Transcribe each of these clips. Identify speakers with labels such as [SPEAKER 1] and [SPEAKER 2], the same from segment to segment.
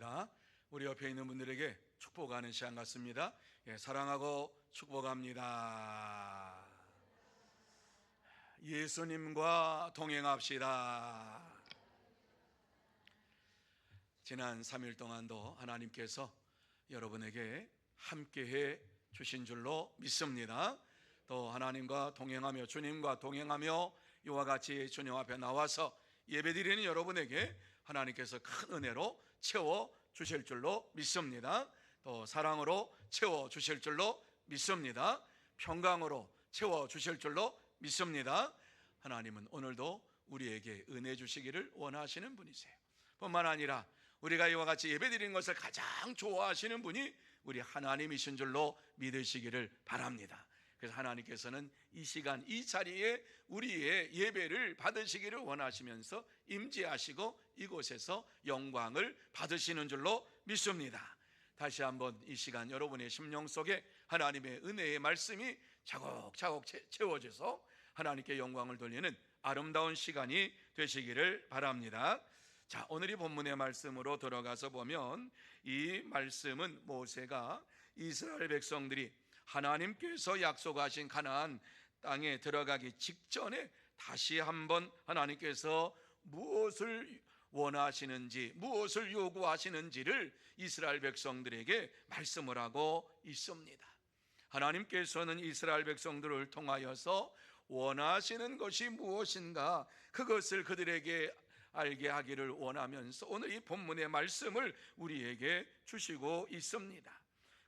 [SPEAKER 1] 자, 우리 옆에 있는 분들에게 축복하는 시간 같습니다. 사랑하고 축복합니다. 예수님과 동행합시다. 지난 3일 동안도 하나님께서 여러분에게 함께해 주신 줄로 믿습니다. 또 하나님과 동행하며 주님과 동행하며 이와 같이 주님 앞에 나와서 예배드리는 여러분에게 하나님께서 큰 은혜로 채워 주실 줄로 믿습니다. 또 사랑으로 채워 주실 줄로 믿습니다. 평강으로 채워 주실 줄로 믿습니다. 하나님은 오늘도 우리에게 은혜 주시기를 원하시는 분이세요. 뿐만 아니라 우리가 이와 같이 예배드리는 것을 가장 좋아하시는 분이 우리 하나님이신 줄로 믿으시기를 바랍니다. 그래서 하나님께서는 이 시간 이 자리에 우리의 예배를 받으시기를 원하시면서 임재하시고 이곳에서 영광을 받으시는 줄로 믿습니다. 다시 한번 이 시간 여러분의 심령 속에 하나님의 은혜의 말씀이 차곡차곡 채워져서 하나님께 영광을 돌리는 아름다운 시간이 되시기를 바랍니다. 자, 오늘 이 본문의 말씀으로 들어가서 보면 이 말씀은 모세가 이스라엘 백성들이 하나님께서 약속하신 가나안 땅에 들어가기 직전에 다시 한번 하나님께서 무엇을 원하시는지, 무엇을 요구하시는지를 이스라엘 백성들에게 말씀을 하고 있습니다. 하나님께서는 이스라엘 백성들을 통하여서 원하시는 것이 무엇인가, 그것을 그들에게 알게 하기를 원하면서 오늘 이 본문의 말씀을 우리에게 주시고 있습니다.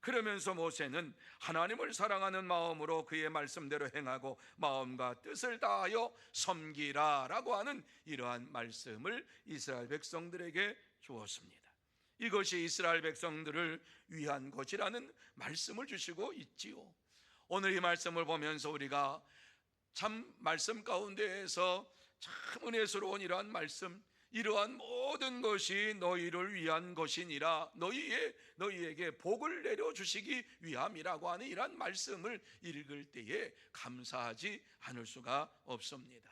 [SPEAKER 1] 그러면서 모세는 하나님을 사랑하는 마음으로 그의 말씀대로 행하고 마음과 뜻을 다하여 섬기라 라고 하는 이러한 말씀을 이스라엘 백성들에게 주었습니다. 이것이 이스라엘 백성들을 위한 것이라는 말씀을 주시고 있지요. 오늘 이 말씀을 보면서 우리가 참 말씀 가운데에서 참 은혜스러운 이러한 말씀, 이러한 모든 것이 너희를 위한 것이니라, 너희에게 복을 내려주시기 위함이라고 하는 이러한 말씀을 읽을 때에 감사하지 않을 수가 없습니다.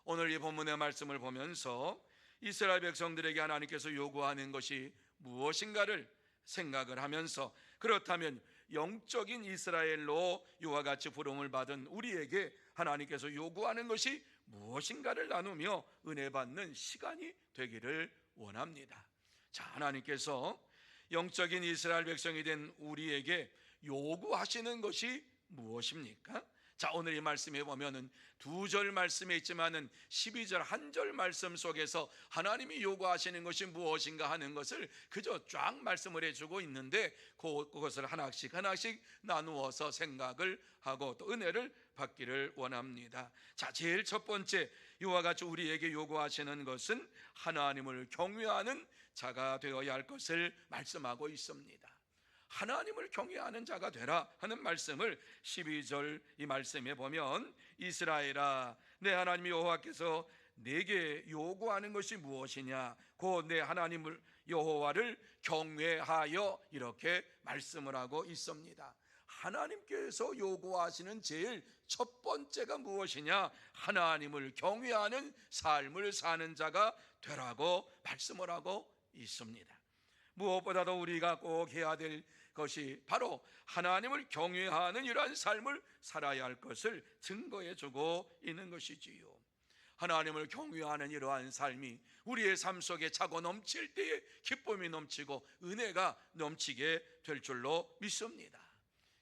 [SPEAKER 1] 오늘 이 본문의 말씀을 보면서 이스라엘 백성들에게 하나님께서 요구하는 것이 무엇인가를 생각을 하면서, 그렇다면 영적인 이스라엘로 이와 같이 부름을 받은 우리에게 하나님께서 요구하는 것이 무엇인가를 나누며 은혜 받는 시간이 되기를 원합니다. 자, 하나님께서 영적인 이스라엘 백성이 된 우리에게 요구하시는 것이 무엇입니까? 자, 오늘 이 말씀에 보면은 두 절 말씀에 있지만은 12절 한 절 말씀 속에서 하나님이 요구하시는 것이 무엇인가 하는 것을 그저 쫙 말씀을 해주고 있는데 그것을 하나씩 나누어서 생각을 하고 또 은혜를 받기를 원합니다. 자, 제일 첫 번째, 이와 같이 우리에게 요구하시는 것은 하나님을 경외하는 자가 되어야 할 것을 말씀하고 있습니다. 하나님을 경외하는 자가 되라 하는 말씀을 12절 이 말씀에 보면, 이스라엘아, 내 하나님 여호와께서 내게 요구하는 것이 무엇이냐, 곧 내 하나님을 여호와를 경외하여, 이렇게 말씀을 하고 있습니다. 하나님께서 요구하시는 제일 첫 번째가 무엇이냐, 하나님을 경외하는 삶을 사는 자가 되라고 말씀을 하고 있습니다. 무엇보다도 우리가 꼭 해야 될 것이 바로 하나님을 경외하는 이러한 삶을 살아야 할 것을 증거해 주고 있는 것이지요. 하나님을 경외하는 이러한 삶이 우리의 삶 속에 차고 넘칠 때에 기쁨이 넘치고 은혜가 넘치게 될 줄로 믿습니다.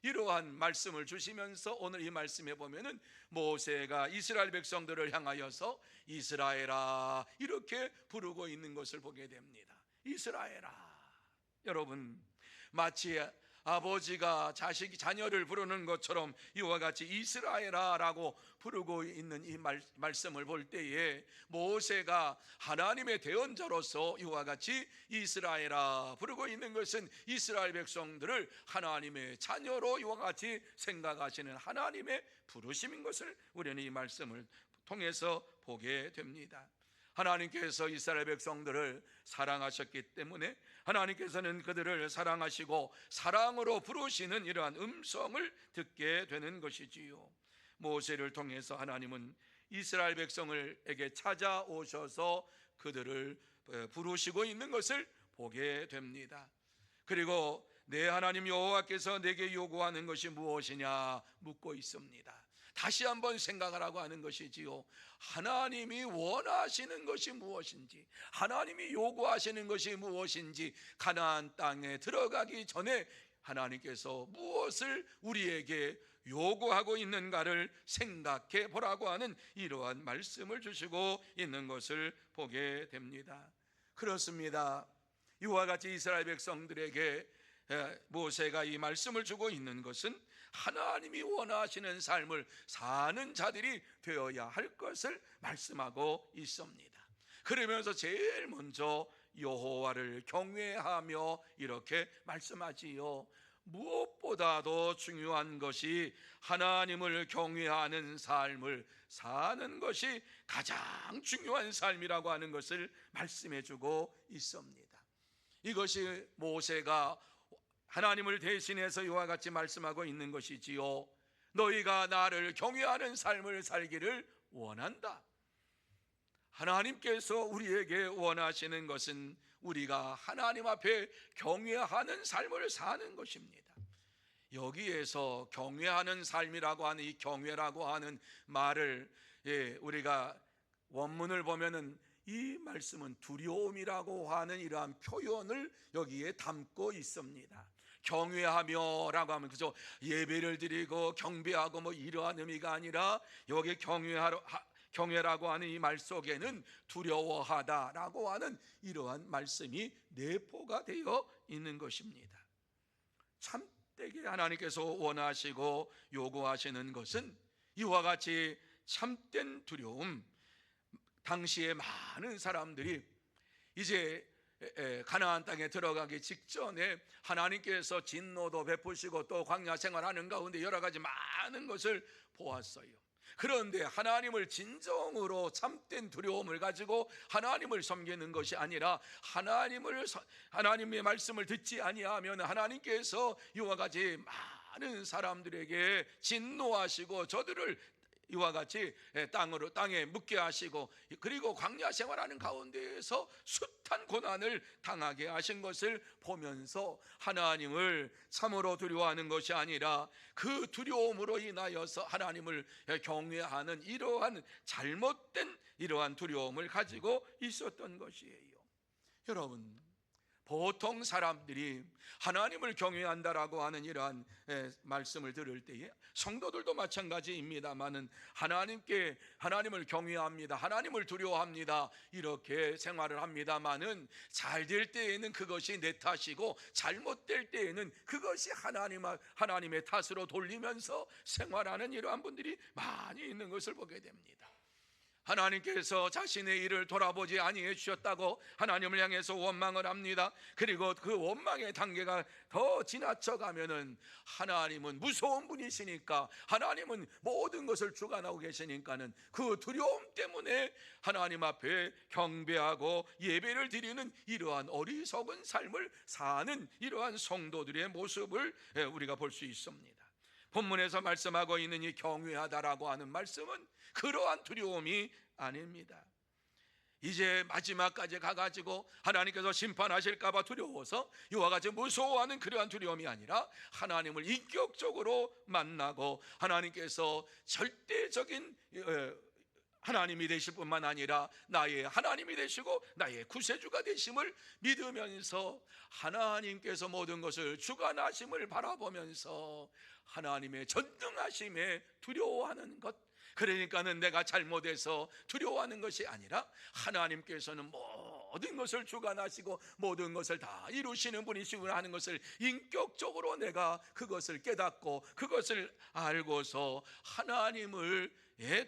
[SPEAKER 1] 이러한 말씀을 주시면서 오늘 이 말씀에 보면은 모세가 이스라엘 백성들을 향하여서 이스라엘아 이렇게 부르고 있는 것을 보게 됩니다. 이스라엘아. 여러분, 마치 아버지가 자녀를 부르는 것처럼 이와 같이 이스라엘아라고 부르고 있는 이 말씀을 볼 때에 모세가 하나님의 대언자로서 이와 같이 이스라엘아 부르고 있는 것은 이스라엘 백성들을 하나님의 자녀로 이와 같이 생각하시는 하나님의 부르심인 것을 우리는 이 말씀을 통해서 보게 됩니다. 하나님께서 이스라엘 백성들을 사랑하셨기 때문에 하나님께서는 그들을 사랑하시고 사랑으로 부르시는 이러한 음성을 듣게 되는 것이지요. 모세를 통해서 하나님은 이스라엘 백성에게 찾아오셔서 그들을 부르시고 있는 것을 보게 됩니다. 그리고 내 하나님 여호와께서 내게 요구하는 것이 무엇이냐 묻고 있습니다. 다시 한번 생각하라고 하는 것이지요. 하나님이 원하시는 것이 무엇인지, 하나님이 요구하시는 것이 무엇인지, 가나안 땅에 들어가기 전에 하나님께서 무엇을 우리에게 요구하고 있는가를 생각해 보라고 하는 이러한 말씀을 주시고 있는 것을 보게 됩니다. 그렇습니다. 이와 같이 이스라엘 백성들에게 모세가 이 말씀을 주고 있는 것은 하나님이 원하시는 삶을 사는 자들이 되어야 할 것을 말씀하고 있습니다. 그러면서 제일 먼저 여호와를 경외하며 이렇게 말씀하지요. 무엇보다도 중요한 것이 하나님을 경외하는 삶을 사는 것이 가장 중요한 삶이라고 하는 것을 말씀해 주고 있습니다. 이것이 모세가 하나님을 대신해서 이와 같이 말씀하고 있는 것이지요. 너희가 나를 경외하는 삶을 살기를 원한다. 하나님께서 우리에게 원하시는 것은 우리가 하나님 앞에 경외하는 삶을 사는 것입니다. 여기에서 경외하는 삶이라고 하는 이 경외라고 하는 말을 우리가 원문을 보면은 이 말씀은 두려움이라고 하는 이러한 표현을 여기에 담고 있습니다. 경외하며라고 하면 그저 예배를 드리고 경배하고 뭐 이러한 의미가 아니라 여기 경외라고 하는 이 말 속에는 두려워하다라고 하는 이러한 말씀이 내포가 되어 있는 것입니다. 참되게 하나님께서 원하시고 요구하시는 것은 이와 같이 참된 두려움. 당시에 많은 사람들이 이제 가나안 땅에 들어가기 직전에 하나님께서 진노도 베푸시고 또 광야 생활하는 가운데 여러 가지 많은 것을 보았어요. 그런데 하나님을 진정으로 참된 두려움을 가지고 하나님을 섬기는 것이 아니라 하나님의 말씀을 듣지 아니하면 하나님께서 이와 같이 많은 사람들에게 진노하시고 저들을 이와 같이 땅에 묻게 하시고 그리고 광야 생활하는 가운데에서 숱한 고난을 당하게 하신 것을 보면서 하나님을 참으로 두려워하는 것이 아니라 그 두려움으로 인하여서 하나님을 경외하는 이러한 잘못된 이러한 두려움을 가지고 있었던 것이에요. 여러분, 보통 사람들이 하나님을 경외한다라고 하는 이러한 말씀을 들을 때에 성도들도 마찬가지입니다만은 하나님을 경외합니다, 하나님을 두려워합니다 이렇게 생활을 합니다만은 잘 될 때에는 그것이 내 탓이고 잘못될 때에는 그것이 하나님의 탓으로 돌리면서 생활하는 이러한 분들이 많이 있는 것을 보게 됩니다. 하나님께서 자신의 일을 돌아보지 아니해 주셨다고 하나님을 향해서 원망을 합니다. 그리고 그 원망의 단계가 더 지나쳐 가면은 하나님은 무서운 분이시니까, 하나님은 모든 것을 주관하고 계시니까는 그 두려움 때문에 하나님 앞에 경배하고 예배를 드리는 이러한 어리석은 삶을 사는 이러한 성도들의 모습을 우리가 볼 수 있습니다. 본문에서 말씀하고 있는 이 경외하다라고 하는 말씀은 그러한 두려움이 아닙니다. 이제 마지막까지 가가지고 하나님께서 심판하실까봐 두려워서 이와 같이 무서워하는 그러한 두려움이 아니라 하나님을 인격적으로 만나고 하나님께서 절대적인 하나님이 되실 뿐만 아니라 나의 하나님이 되시고 나의 구세주가 되심을 믿으면서 하나님께서 모든 것을 주관하심을 바라보면서 하나님의 전능하심에 두려워하는 것, 그러니까는 내가 잘못해서 두려워하는 것이 아니라 하나님께서는 모든 것을 주관하시고 모든 것을 다 이루시는 분이시구나 하는 것을 인격적으로 내가 그것을 깨닫고 그것을 알고서 하나님을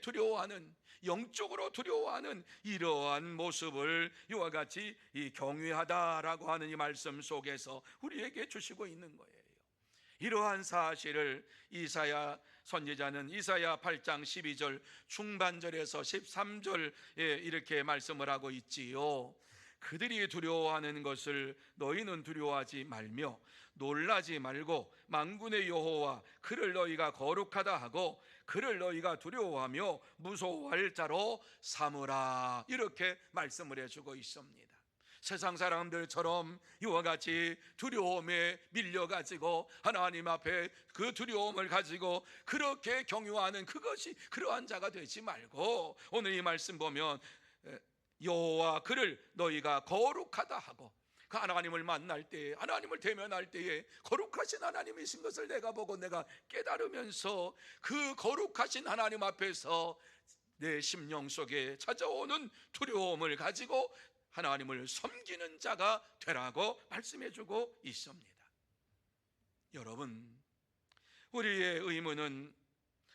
[SPEAKER 1] 두려워하는, 영적으로 두려워하는 이러한 모습을 이와 같이 이 경외하다라고 하는 이 말씀 속에서 우리에게 주시고 있는 거예요. 이러한 사실을 이사야 선지자는 이사야 8장 12절 중반절에서 13절에 이렇게 말씀을 하고 있지요. 그들이 두려워하는 것을 너희는 두려워하지 말며 놀라지 말고 만군의 여호와 그를 너희가 거룩하다 하고 그를 너희가 두려워하며 무서워할 자로 삼으라, 이렇게 말씀을 해주고 있습니다. 세상 사람들처럼 이와 같이 두려움에 밀려가지고 하나님 앞에 그 두려움을 가지고 그렇게 경유하는 그것이 그러한 자가 되지 말고, 오늘 이 말씀 보면 여호와 그를 너희가 거룩하다 하고, 그 하나님을 만날 때에, 하나님을 대면할 때에 거룩하신 하나님이신 것을 내가 보고 내가 깨달으면서 그 거룩하신 하나님 앞에서 내 심령 속에 찾아오는 두려움을 가지고 하나님을 섬기는 자가 되라고 말씀해 주고 있습니다. 여러분, 우리의 의무는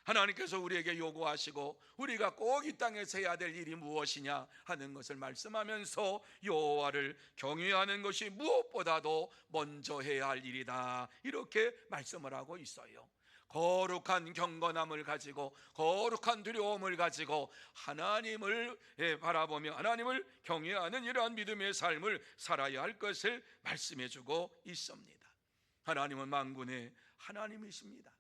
[SPEAKER 1] 하나님께서 우리에게 요구하시고 우리가 꼭 이 땅에서 해야 될 일이 무엇이냐 하는 것을 말씀하면서 여호와를 경외하는 것이 무엇보다도 먼저 해야 할 일이다, 이렇게 말씀을 하고 있어요. 거룩한 경건함을 가지고, 거룩한 두려움을 가지고 하나님을 바라보며 하나님을 경외하는 이러한 믿음의 삶을 살아야 할 것을 말씀해 주고 있습니다. 하나님은 만군의 하나님이십니다.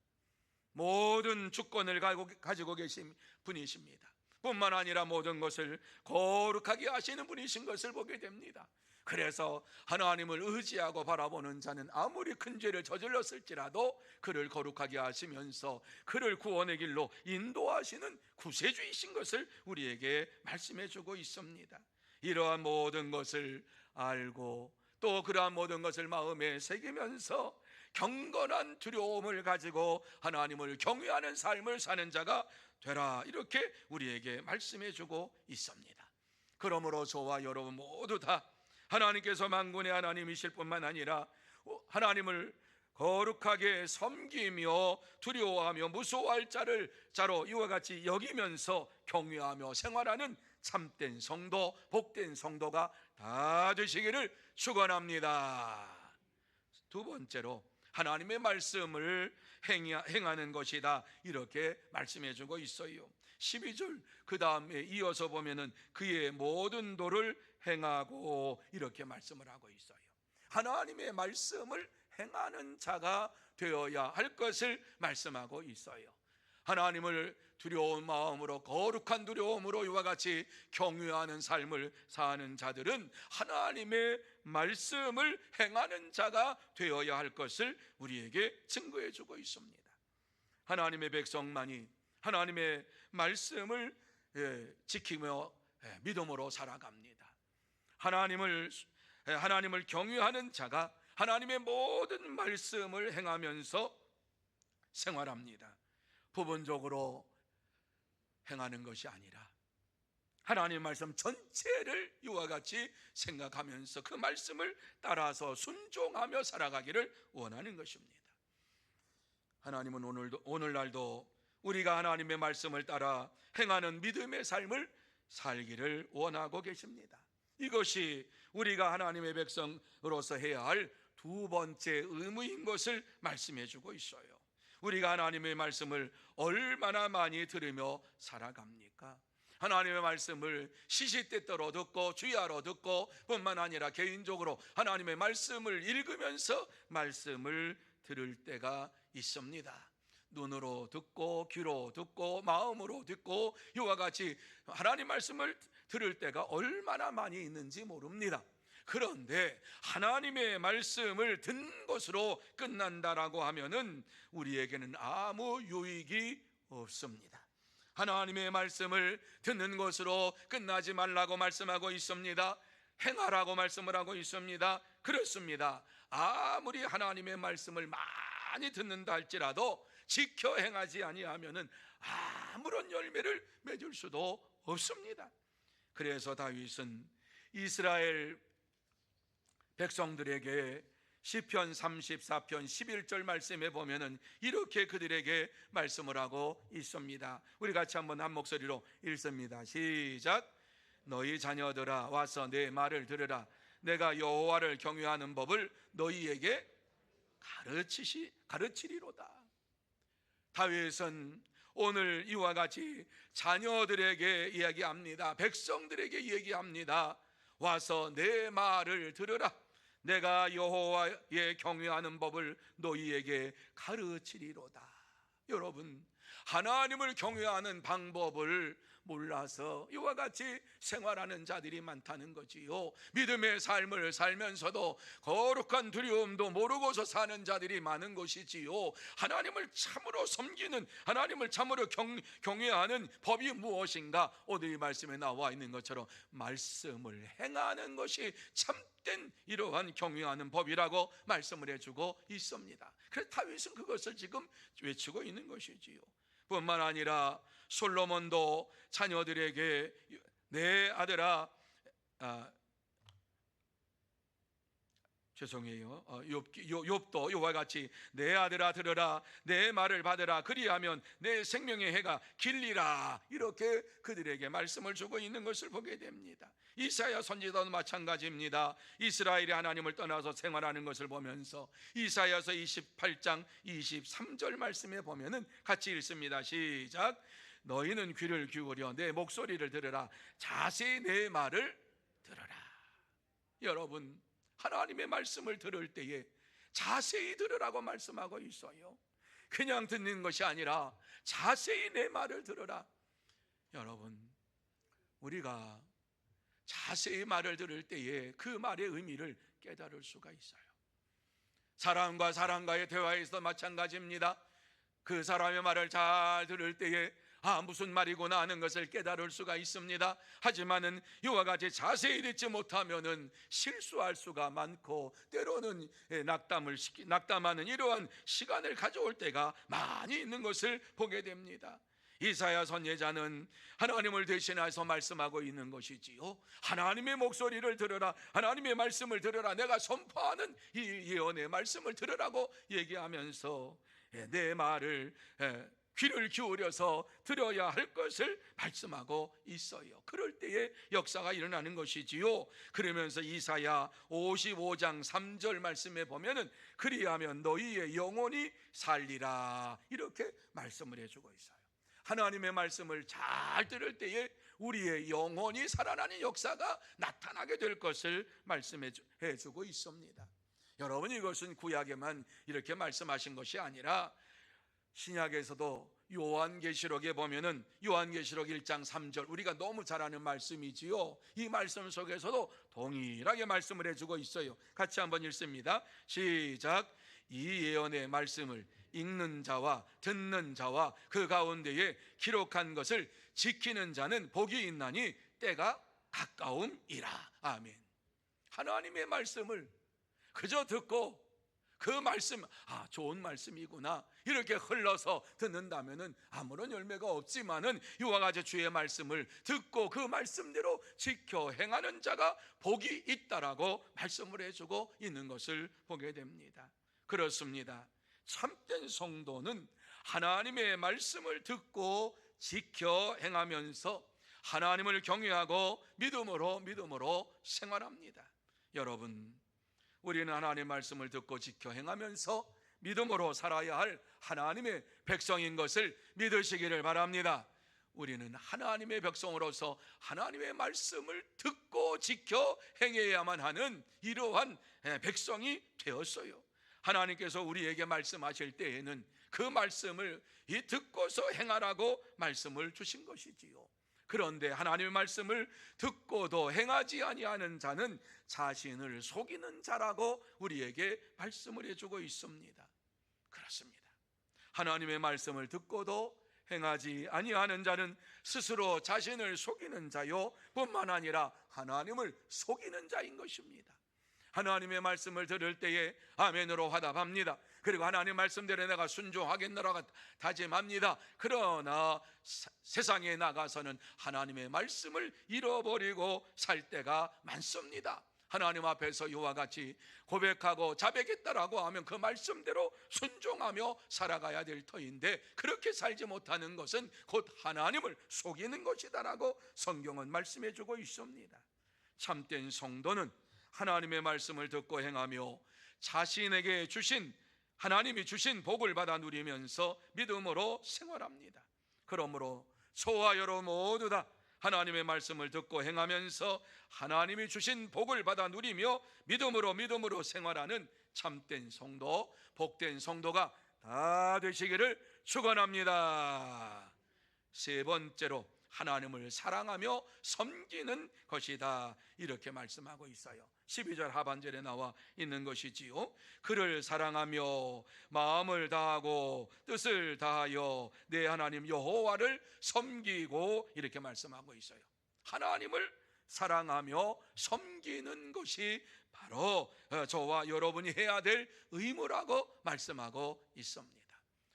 [SPEAKER 1] 모든 주권을 가지고 계신 분이십니다. 뿐만 아니라 모든 것을 거룩하게 하시는 분이신 것을 보게 됩니다. 그래서 하나님을 의지하고 바라보는 자는 아무리 큰 죄를 저질렀을지라도 그를 거룩하게 하시면서 그를 구원의 길로 인도하시는 구세주이신 것을 우리에게 말씀해 주고 있습니다. 이러한 모든 것을 알고 또 그러한 모든 것을 마음에 새기면서 경건한 두려움을 가지고 하나님을 경외하는 삶을 사는 자가 되라, 이렇게 우리에게 말씀해 주고 있습니다. 그러므로 저와 여러분 모두 다 하나님께서 만군의 하나님이실 뿐만 아니라 하나님을 거룩하게 섬기며 두려워하며 무서워할 자로 이와 같이 여기면서 경외하며 생활하는 참된 성도, 복된 성도가 다 되시기를 축원합니다. 두 번째로 하나님의 말씀을 행하는 것이다, 이렇게 말씀해 주고 있어요. 12절 그 다음에 이어서 보면은 그의 모든 도를 행하고, 이렇게 말씀을 하고 있어요. 하나님의 말씀을 행하는 자가 되어야 할 것을 말씀하고 있어요. 하나님을 두려운 마음으로, 거룩한 두려움으로 이와 같이 경외하는 삶을 사는 자들은 하나님의 말씀을 행하는 자가 되어야 할 것을 우리에게 증거해 주고 있습니다. 하나님의 백성만이 하나님의 말씀을 지키며 믿음으로 살아갑니다. 하나님을 경외하는 자가 하나님의 모든 말씀을 행하면서 생활합니다. 부분적으로 행하는 것이 아니라 하나님의 말씀 전체를 이와 같이 생각하면서 그 말씀을 따라서 순종하며 살아가기를 원하는 것입니다. 하나님은 오늘날도 우리가 하나님의 말씀을 따라 행하는 믿음의 삶을 살기를 원하고 계십니다. 이것이 우리가 하나님의 백성으로서 해야 할 두 번째 의무인 것을 말씀해 주고 있어요. 우리가 하나님의 말씀을 얼마나 많이 들으며 살아갑니까? 하나님의 말씀을 시시때때로 듣고 주야로 듣고 뿐만 아니라 개인적으로 하나님의 말씀을 읽으면서 말씀을 들을 때가 있습니다. 눈으로 듣고 귀로 듣고 마음으로 듣고 이와 같이 하나님 말씀을 들을 때가 얼마나 많이 있는지 모릅니다. 그런데 하나님의 말씀을 듣는 것으로 끝난다라고 하면은 우리에게는 아무 유익이 없습니다. 하나님의 말씀을 듣는 것으로 끝나지 말라고 말씀하고 있습니다. 행하라고 말씀을 하고 있습니다. 그렇습니다. 아무리 하나님의 말씀을 많이 듣는다 할지라도 지켜 행하지 아니하면은 아무런 열매를 맺을 수도 없습니다. 그래서 다윗은 이스라엘 백성들에게 시편 34편 11절 말씀에 보면은 이렇게 그들에게 말씀을 하고 있습니다. 우리 같이 한번 한 목소리로 읽습니다. 시작. 너희 자녀들아 와서 내 말을 들으라. 내가 여호와를 경외하는 법을 너희에게 가르치리로다. 다윗은 오늘 이와 같이 자녀들에게 이야기합니다. 백성들에게 얘기합니다. 와서 내 말을 들으라. 내가 여호와의 경외하는 법을 너희에게 가르치리로다. 여러분, 하나님을 경외하는 방법을 몰라서 이와 같이 생활하는 자들이 많다는 거지요. 믿음의 삶을 살면서도 거룩한 두려움도 모르고서 사는 자들이 많은 것이지요. 하나님을 참으로 섬기는, 하나님을 참으로 경외하는 법이 무엇인가? 오늘 이 말씀에 나와 있는 것처럼 말씀을 행하는 것이 참된 이러한 경외하는 법이라고 말씀을 해주고 있습니다. 그래서 다윗은 그것을 지금 외치고 있는 것이지요. 뿐만 아니라 솔로몬도 자녀들에게 내 아들아, 죄송해요. 욥도 이와 같이 내 아들아 들으라, 내 말을 받으라, 그리하면 내 생명의 해가 길리라, 이렇게 그들에게 말씀을 주고 있는 것을 보게 됩니다. 이사야 선지자도 마찬가지입니다. 이스라엘이 하나님을 떠나서 생활하는 것을 보면서 이사야서 28장 23절 말씀에 보면은 같이 읽습니다. 시작. 너희는 귀를 기울여 내 목소리를 들으라, 자세히 내 말을 들으라. 여러분, 하나님의 말씀을 들을 때에 자세히 들으라고 말씀하고 있어요. 그냥 듣는 것이 아니라 자세히 내 말을 들으라. 여러분, 우리가 자세히 말을 들을 때에 그 말의 의미를 깨달을 수가 있어요. 사람과 사람과의 대화에서 마찬가지입니다. 그 사람의 말을 잘 들을 때에 무슨 말이구나 하는 것을 깨달을 수가 있습니다. 하지만은 이와 같이 자세히 듣지 못하면은 실수할 수가 많고 때로는 낙담하는 이러한 시간을 가져올 때가 많이 있는 것을 보게 됩니다. 이사야 선지자는 하나님을 대신해서 말씀하고 있는 것이지요. 하나님의 목소리를 들으라, 하나님의 말씀을 들으라, 내가 선포하는 이 예언의 말씀을 들으라고 얘기하면서 내 말을 귀를 기울여서 들어야 할 것을 말씀하고 있어요. 그럴 때에 역사가 일어나는 것이지요. 그러면서 이사야 55장 3절 말씀에 보면은 그리하면 너희의 영혼이 살리라, 이렇게 말씀을 해주고 있어요. 하나님의 말씀을 잘 들을 때에 우리의 영혼이 살아나는 역사가 나타나게 될 것을 말씀해 주고 있습니다. 여러분, 이것은 구약에만 이렇게 말씀하신 것이 아니라 신약에서도 요한계시록에 보면은 요한계시록 1장 3절, 우리가 너무 잘 아는 말씀이지요. 이 말씀 속에서도 동일하게 말씀을 해주고 있어요. 같이 한번 읽습니다. 시작. 이 예언의 말씀을 읽는 자와 듣는 자와 그 가운데에 기록한 것을 지키는 자는 복이 있나니 때가 가까움이라. 아멘. 하나님의 말씀을 그저 듣고 그 말씀, 좋은 말씀이구나 이렇게 흘러서 듣는다면은 아무런 열매가 없지만은 이와 같이 주의 말씀을 듣고 그 말씀대로 지켜 행하는 자가 복이 있다라고 말씀을 해주고 있는 것을 보게 됩니다. 그렇습니다. 참된 성도는 하나님의 말씀을 듣고 지켜 행하면서 하나님을 경외하고 믿음으로 생활합니다. 여러분, 우리는 하나님의 말씀을 듣고 지켜 행하면서 믿음으로 살아야 할 하나님의 백성인 것을 믿으시기를 바랍니다. 우리는 하나님의 백성으로서 하나님의 말씀을 듣고 지켜 행해야만 하는 이러한 백성이 되었어요. 하나님께서 우리에게 말씀하실 때에는 그 말씀을 듣고서 행하라고 말씀을 주신 것이지요. 그런데 하나님의 말씀을 듣고도 행하지 아니하는 자는 자신을 속이는 자라고 우리에게 말씀을 해주고 있습니다. 그렇습니다. 하나님의 말씀을 듣고도 행하지 아니하는 자는 스스로 자신을 속이는 자요, 뿐만 아니라 하나님을 속이는 자인 것입니다. 하나님의 말씀을 들을 때에 아멘으로 화답합니다. 그리고 하나님의 말씀대로 내가 순종하겠노라고 다짐합니다. 그러나 세상에 나가서는 하나님의 말씀을 잃어버리고 살 때가 많습니다. 하나님 앞에서 이와 같이 고백하고 자백했다라고 하면 그 말씀대로 순종하며 살아가야 될 터인데 그렇게 살지 못하는 것은 곧 하나님을 속이는 것이다라고 성경은 말씀해 주고 있습니다. 참된 성도는 하나님의 말씀을 듣고 행하며 자신에게 주신 하나님이 주신 복을 받아 누리면서 믿음으로 생활합니다. 그러므로 저와 여러분 모두 다 하나님의 말씀을 듣고 행하면서 하나님이 주신 복을 받아 누리며 믿음으로 생활하는 참된 성도, 복된 성도가 다 되시기를 축원합니다. 세 번째로 하나님을 사랑하며 섬기는 것이다, 이렇게 말씀하고 있어요. 12절 하반절에 나와 있는 것이지요. 그를 사랑하며 마음을 다하고 뜻을 다하여 내 하나님 여호와를 섬기고, 이렇게 말씀하고 있어요. 하나님을 사랑하며 섬기는 것이 바로 저와 여러분이 해야 될 의무라고 말씀하고 있습니다.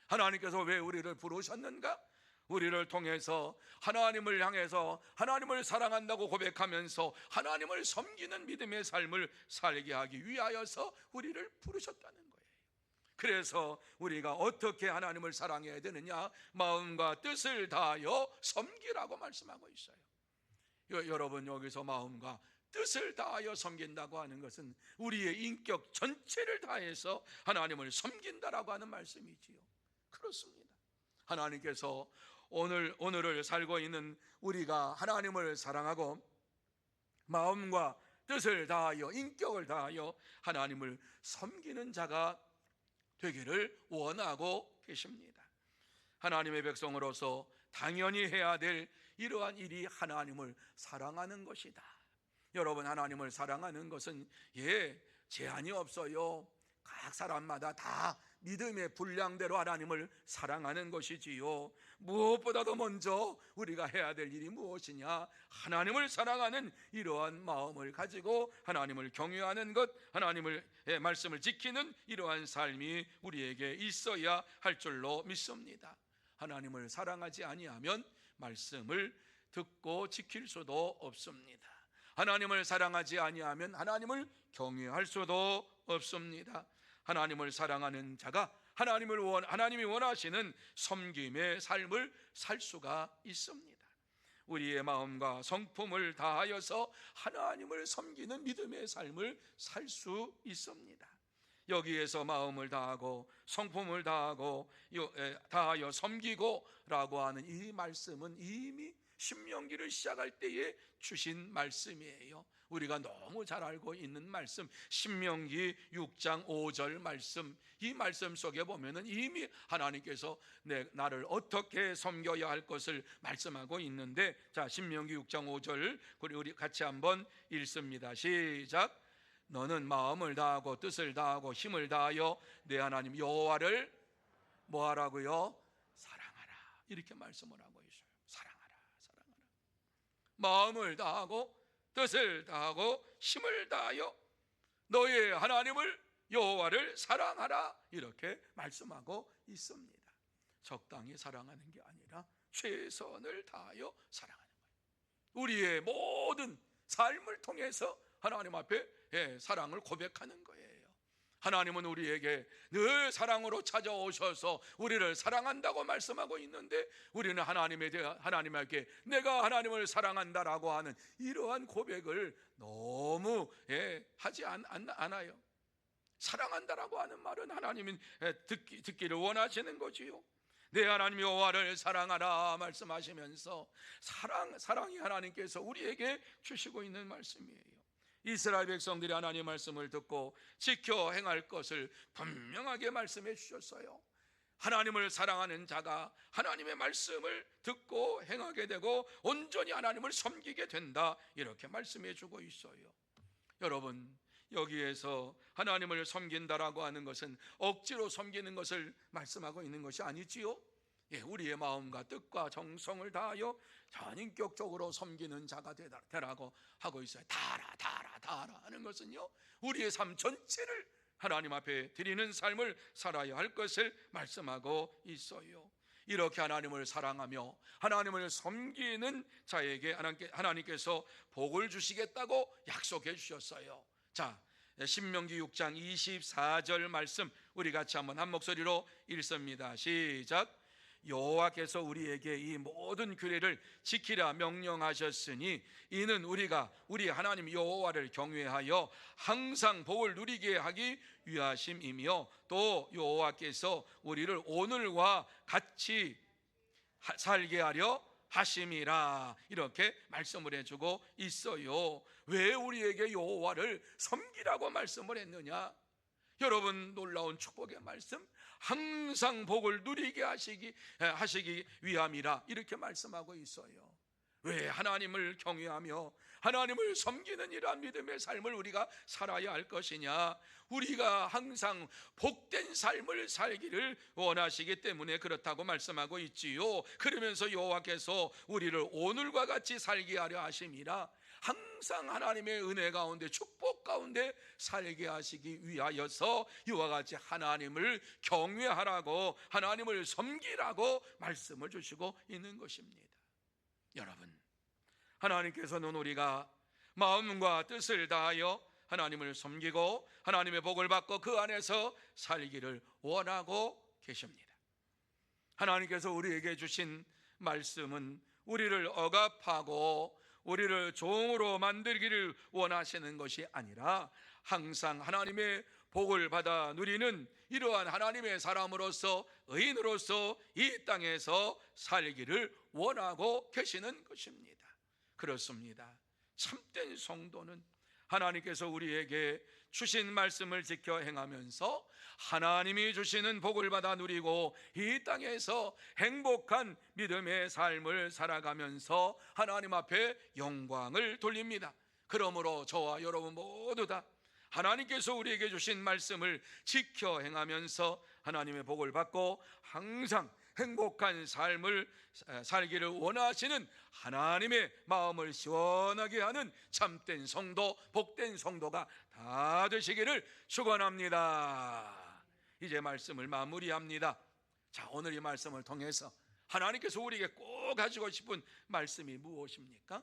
[SPEAKER 1] 하나님께서 왜 우리를 부르셨는가? 우리를 통해서 하나님을 향해서 하나님을 사랑한다고 고백하면서 하나님을 섬기는 믿음의 삶을 살게 하기 위하여서 우리를 부르셨다는 거예요. 그래서 우리가 어떻게 하나님을 사랑해야 되느냐? 마음과 뜻을 다하여 섬기라고 말씀하고 있어요. 여러분, 여기서 마음과 뜻을 다하여 섬긴다고 하는 것은 우리의 인격 전체를 다해서 하나님을 섬긴다라고 하는 말씀이지요. 그렇습니다. 하나님께서 오늘을 살고 있는 우리가 하나님을 사랑하고 마음과 뜻을 다하여 인격을 다하여 하나님을 섬기는 자가 되기를 원하고 계십니다. 하나님의 백성으로서 당연히 해야 될 이러한 일이 하나님을 사랑하는 것이다. 여러분, 하나님을 사랑하는 것은 제한이 없어요. 각 사람마다 다 믿음의 분량대로 하나님을 사랑하는 것이지요. 무엇보다도 먼저 우리가 해야 될 일이 무엇이냐? 하나님을 사랑하는 이러한 마음을 가지고 하나님을 경외하는 것, 하나님의 말씀을 지키는 이러한 삶이 우리에게 있어야 할 줄로 믿습니다. 하나님을 사랑하지 아니하면 말씀을 듣고 지킬 수도 없습니다. 하나님을 사랑하지 아니하면 하나님을 경외할 수도 없습니다. 하나님을 사랑하는 자가 하나님이 원하시는 섬김의 삶을 살 수가 있습니다. 우리의 마음과 성품을 다하여서 하나님을 섬기는 믿음의 삶을 살 수 있습니다. 여기에서 마음을 다하고 성품을 다하여 섬기고라고 하는 이 말씀은 이미 신명기를 시작할 때에 주신 말씀이에요. 우리가 너무 잘 알고 있는 말씀, 신명기 6장 5절 말씀, 이 말씀 속에 보면은 이미 하나님께서 나를 어떻게 섬겨야 할 것을 말씀하고 있는데, 자, 신명기 6장 5절 우리 같이 한번 읽습니다. 시작. 너는 마음을 다하고 뜻을 다하고 힘을 다하여 내 하나님 여호와를 뭐하라고요? 사랑하라, 이렇게 말씀을 하고 있어요. 사랑하라. 마음을 다하고 뜻을 다하고 힘을 다하여 너의 하나님을 여호와를 사랑하라, 이렇게 말씀하고 있습니다. 적당히 사랑하는 게 아니라 최선을 다하여 사랑하는 거예요. 우리의 모든 삶을 통해서 하나님 앞에 사랑을 고백하는 거예요. 하나님은 우리에게 늘 사랑으로 찾아오셔서 우리를 사랑한다고 말씀하고 있는데, 우리는 하나님에게 내가 하나님을 사랑한다라고 하는 이러한 고백을 너무 하지 않아요. 사랑한다라고 하는 말은 하나님이 듣기를 원하시는 거지요. 내 하나님 여호와를 사랑하라 말씀하시면서 사랑이 하나님께서 우리에게 주시고 있는 말씀이에요. 이스라엘 백성들이 하나님의 말씀을 듣고 지켜 행할 것을 분명하게 말씀해 주셨어요. 하나님을 사랑하는 자가 하나님의 말씀을 듣고 행하게 되고 온전히 하나님을 섬기게 된다, 이렇게 말씀해 주고 있어요. 여러분, 여기에서 하나님을 섬긴다라고 하는 것은 억지로 섬기는 것을 말씀하고 있는 것이 아니지요. 우리의 마음과 뜻과 정성을 다하여 전인격적으로 섬기는 자가 되라고 하고 있어요. 다하라 하는 것은요, 우리의 삶 전체를 하나님 앞에 드리는 삶을 살아야 할 것을 말씀하고 있어요. 이렇게 하나님을 사랑하며 하나님을 섬기는 자에게 하나님께서 복을 주시겠다고 약속해 주셨어요. 자, 신명기 6장 24절 말씀 우리 같이 한번 한 목소리로 읽습니다. 시작. 여호와께서 우리에게 이 모든 규례를 지키라 명령하셨으니 이는 우리가 우리 하나님 여호와를 경외하여 항상 복을 누리게 하기 위하심이며 또 여호와께서 우리를 오늘과 같이 살게 하려 하심이라, 이렇게 말씀을 해주고 있어요. 왜 우리에게 여호와를 섬기라고 말씀을 했느냐? 여러분, 놀라운 축복의 말씀, 항상 복을 누리게 하시기 위함이라, 이렇게 말씀하고 있어요. 왜 하나님을 경외하며 하나님을 섬기는 이러한 믿음의 삶을 우리가 살아야 할 것이냐? 우리가 항상 복된 삶을 살기를 원하시기 때문에 그렇다고 말씀하고 있지요. 그러면서 여호와께서 우리를 오늘과 같이 살게 하려 하심이라. 항상 하나님의 은혜 가운데 축복 가운데 살게 하시기 위하여서 이와 같이 하나님을 경외하라고, 하나님을 섬기라고 말씀을 주시고 있는 것입니다. 여러분, 하나님께서는 우리가 마음과 뜻을 다하여 하나님을 섬기고 하나님의 복을 받고 그 안에서 살기를 원하고 계십니다. 하나님께서 우리에게 주신 말씀은 우리를 억압하고 우리를 종으로 만들기를 원하시는 것이 아니라 항상 하나님의 복을 받아 누리는 이러한 하나님의 사람으로서, 의인으로서 이 땅에서 살기를 원하고 계시는 것입니다. 그렇습니다. 참된 성도는 하나님께서 우리에게 주신 말씀을 지켜 행하면서 하나님이 주시는 복을 받아 누리고 이 땅에서 행복한 믿음의 삶을 살아가면서 하나님 앞에 영광을 돌립니다. 그러므로 저와 여러분 모두 다 하나님께서 우리에게 주신 말씀을 지켜 행하면서 하나님의 복을 받고 항상 행복한 삶을 살기를 원하시는 하나님의 마음을 시원하게 하는 참된 성도, 복된 성도가 다 되시기를 축원합니다. 이제 말씀을 마무리합니다. 자, 오늘 이 말씀을 통해서 하나님께서 우리에게 꼭 가지고 싶은 말씀이 무엇입니까?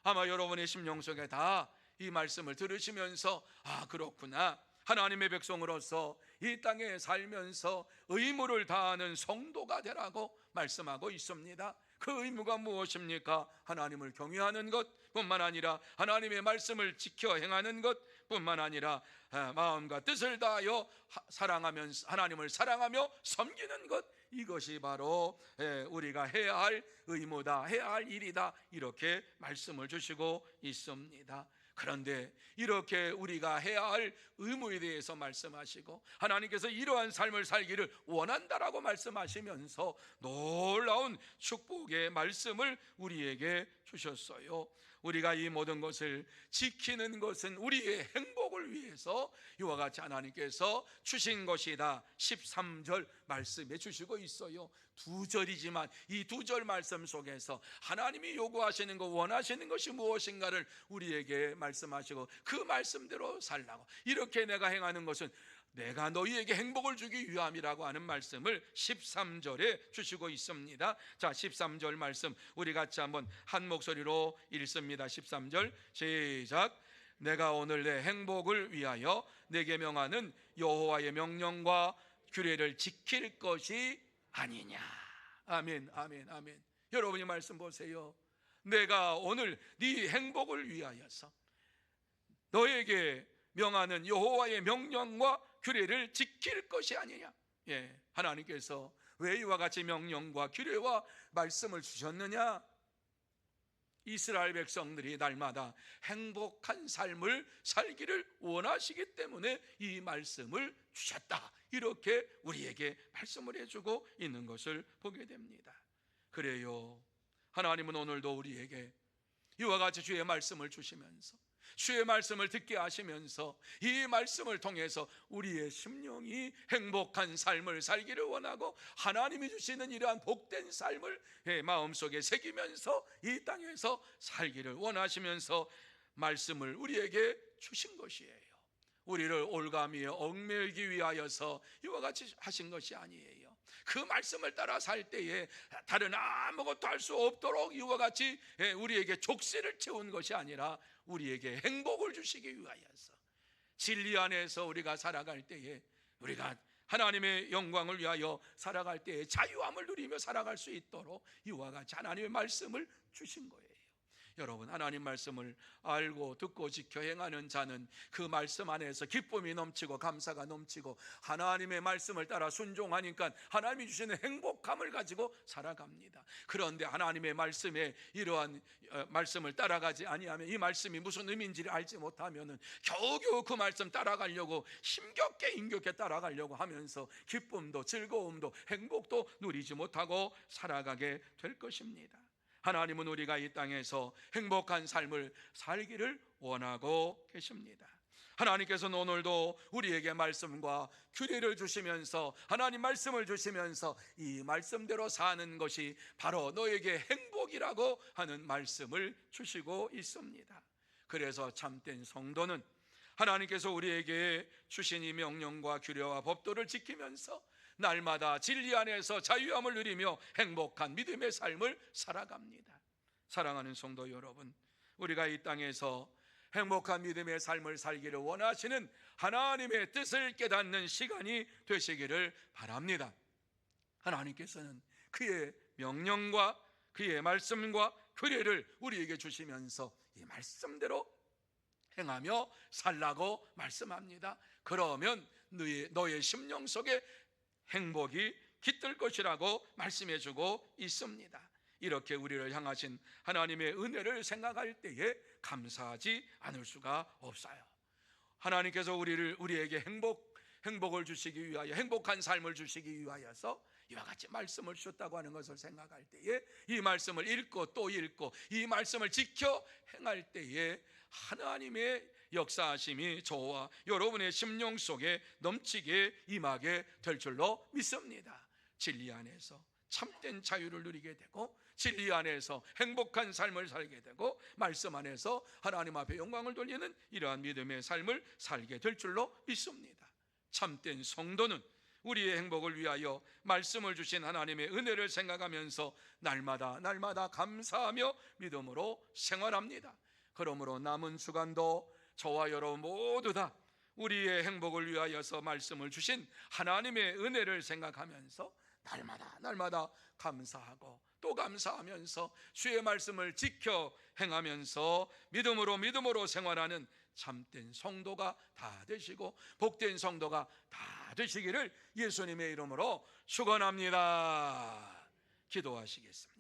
[SPEAKER 1] 아마 여러분의 심령 속에 다 이 말씀을 들으시면서 그렇구나, 하나님의 백성으로서 이 땅에 살면서 의무를 다하는 성도가 되라고 말씀하고 있습니다. 그 의무가 무엇입니까? 하나님을 경외하는 것 뿐만 아니라 하나님의 말씀을 지켜 행하는 것 뿐만 아니라 마음과 뜻을 다하여 사랑하면서 하나님을 사랑하며 섬기는 것, 이것이 바로 우리가 해야 할 의무다, 해야 할 일이다, 이렇게 말씀을 주시고 있습니다. 그런데 이렇게 우리가 해야 할 의무에 대해서 말씀하시고 하나님께서 이러한 삶을 살기를 원한다라고 말씀하시면서 놀라운 축복의 말씀을 우리에게 주셨어요. 우리가 이 모든 것을 지키는 것은 우리의 행복을 위해서 이와 같이 하나님께서 주신 것이다. 13절 말씀해 주시고 있어요. 2절이지만 이 2절 말씀 속에서 하나님이 요구하시는 것, 원하시는 것이 무엇인가를 우리에게 말씀하시고 그 말씀대로 살라고, 이렇게 내가 행하는 것은 내가 너희에게 행복을 주기 위함이라고 하는 말씀을 13절에 주시고 있습니다. 자, 13절 말씀 우리 같이 한번 한 목소리로 읽습니다. 13절 시작. 내가 오늘 내 행복을 위하여 내게 명하는 여호와의 명령과 규례를 지킬 것이 아니냐. 아멘, 아멘, 아멘. 여러분이 말씀 보세요. 내가 오늘 네 행복을 위하여서 너에게 명하는 여호와의 명령과 규례를 지킬 것이 아니냐. 하나님께서 왜 이와 같이 명령과 규례와 말씀을 주셨느냐? 이스라엘 백성들이 날마다 행복한 삶을 살기를 원하시기 때문에 이 말씀을 주셨다, 이렇게 우리에게 말씀을 해주고 있는 것을 보게 됩니다. 그래요, 하나님은 오늘도 우리에게 이와 같이 주의 말씀을 주시면서 주의 말씀을 듣게 하시면서 이 말씀을 통해서 우리의 심령이 행복한 삶을 살기를 원하고 하나님이 주시는 이러한 복된 삶을 마음속에 새기면서 이 땅에서 살기를 원하시면서 말씀을 우리에게 주신 것이에요. 우리를 올가미에 얽매이기 위하여서 이와 같이 하신 것이 아니에요. 그 말씀을 따라 살 때에 다른 아무것도 할 수 없도록 이와 같이 우리에게 족쇄를 채운 것이 아니라 우리에게 행복을 주시기 위하여서, 진리 안에서 우리가 살아갈 때에, 우리가 하나님의 영광을 위하여 살아갈 때에 자유함을 누리며 살아갈 수 있도록 이와 같이 하나님의 말씀을 주신 거예요. 여러분, 하나님 말씀을 알고 듣고 지켜 행하는 자는 그 말씀 안에서 기쁨이 넘치고 감사가 넘치고 하나님의 말씀을 따라 순종하니까 하나님이 주시는 행복함을 가지고 살아갑니다. 그런데 하나님의 말씀에 이러한 말씀을 따라가지 아니하면, 이 말씀이 무슨 의미인지를 알지 못하면 겨우겨우 그 말씀 따라가려고 힘겹게 힘겹게 따라가려고 하면서 기쁨도 즐거움도 행복도 누리지 못하고 살아가게 될 것입니다. 하나님은 우리가 이 땅에서 행복한 삶을 살기를 원하고 계십니다. 하나님께서는 오늘도 우리에게 말씀과 규례를 주시면서, 하나님 말씀을 주시면서 이 말씀대로 사는 것이 바로 너에게 행복이라고 하는 말씀을 주시고 있습니다. 그래서 참된 성도는 하나님께서 우리에게 주신 이 명령과 규례와 법도를 지키면서 날마다 진리 안에서 자유함을 누리며 행복한 믿음의 삶을 살아갑니다. 사랑하는 성도 여러분, 우리가 이 땅에서 행복한 믿음의 삶을 살기를 원하시는 하나님의 뜻을 깨닫는 시간이 되시기를 바랍니다. 하나님께서는 그의 명령과 그의 말씀과 규례를 우리에게 주시면서 이 말씀대로 행하며 살라고 말씀합니다. 그러면 너의 심령 속에 행복이 깃들 것이라고 말씀해주고 있습니다. 이렇게 우리를 향하신 하나님의 은혜를 생각할 때에 감사하지 않을 수가 없어요. 하나님께서 우리에게 행복을 주시기 위하여, 행복한 삶을 주시기 위하여서 이와 같이 말씀을 주셨다고 하는 것을 생각할 때에, 이 말씀을 읽고 또 읽고 이 말씀을 지켜 행할 때에 하나님의 역사하심이 저와 여러분의 심령 속에 넘치게 임하게 될 줄로 믿습니다. 진리 안에서 참된 자유를 누리게 되고, 진리 안에서 행복한 삶을 살게 되고, 말씀 안에서 하나님 앞에 영광을 돌리는 이러한 믿음의 삶을 살게 될 줄로 믿습니다. 참된 성도는 우리의 행복을 위하여 말씀을 주신 하나님의 은혜를 생각하면서 날마다 감사하며 믿음으로 생활합니다. 그러므로 남은 주간도 저와 여러분 모두 다 우리의 행복을 위하여서 말씀을 주신 하나님의 은혜를 생각하면서 날마다 감사하고 또 감사하면서 주의 말씀을 지켜 행하면서 믿음으로 생활하는 참된 성도가 다 되시고 복된 성도가 다 되시기를 예수님의 이름으로 축원합니다. 기도하시겠습니다.